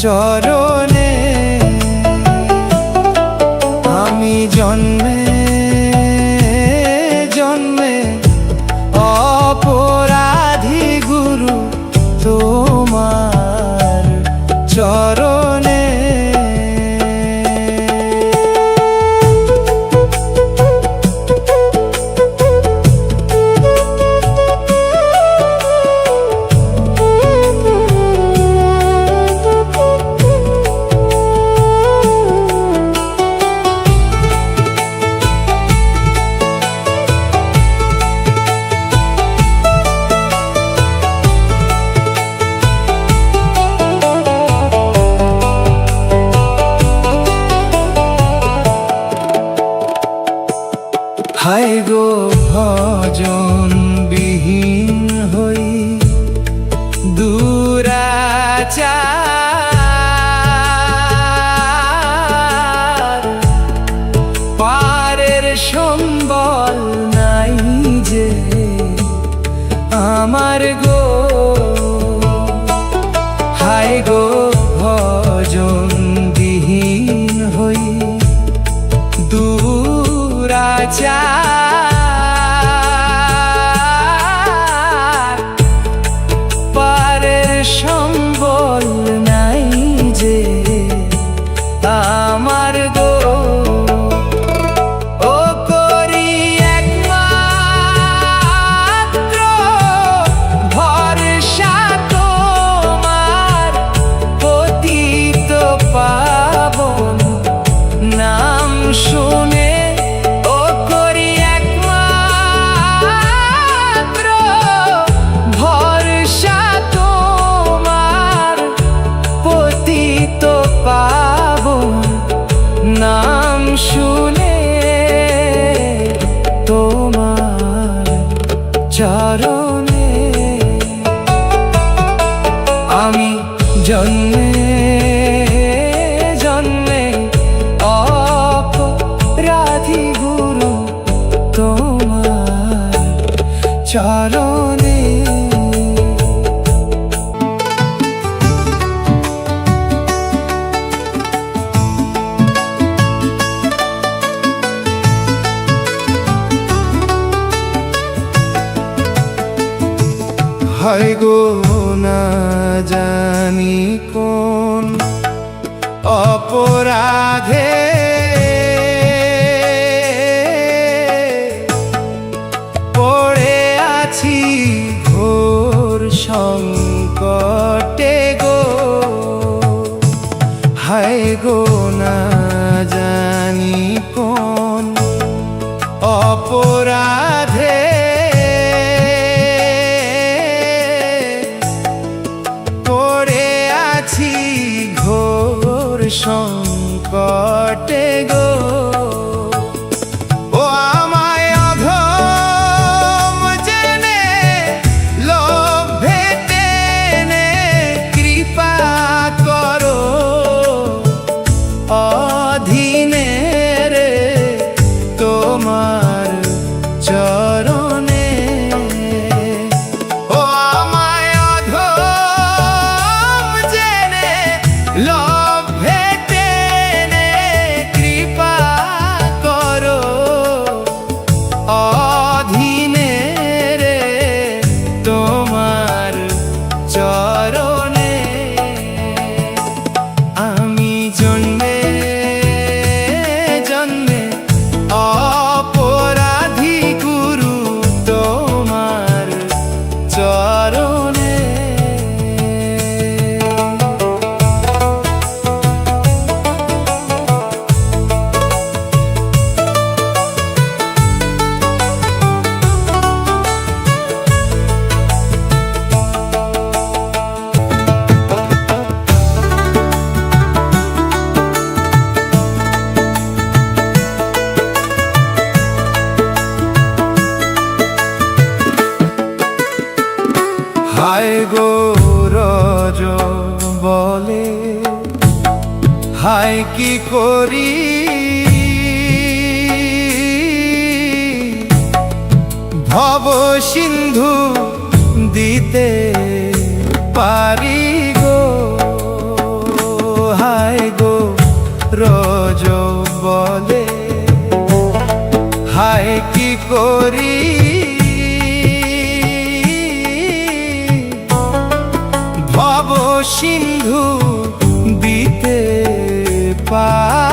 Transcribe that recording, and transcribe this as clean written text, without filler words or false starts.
চরণে আমি জন্মে জন্মে অপরাধী গুরু তোমার চরণে। হায় গো ভজন বিহীন হই দুরাচার, পারের সম্বল নাই যে আমার গো। হায় গো ভজন বিহীন হই দুরাচার, পারের সম্বল নাই যে আমার গো। ও করি একমাত্র ভরসা তোমার পতিত পাবন নাম শুনে। নাম শুনে তোমার চরণে আমি জন্মে জন্মে অপরাধী গুরু তোমার চরণে। হায় গো না জানি কোন অপরাধে পড়ে আছি ঘোর সংকটে গো। হায় গো না জানি কোন অপরাধে ঘোর সংকটে গো। ও আমায় অধম জেনে লোভে টেনে কৃপা করো অধীনে রে তোমার চরণে। ও আমায় অধম জেনে লোভে টেনে কৃপা করো অধীনে রে তোমার চরণে। আমি জন্মে জন্মে অপরাধী গুরু তোমার চরণে। হায় গো রজ বলে হায় কি করি ভব সিন্ধু দিতে পারি গো। সিন্ধু দিতে পার।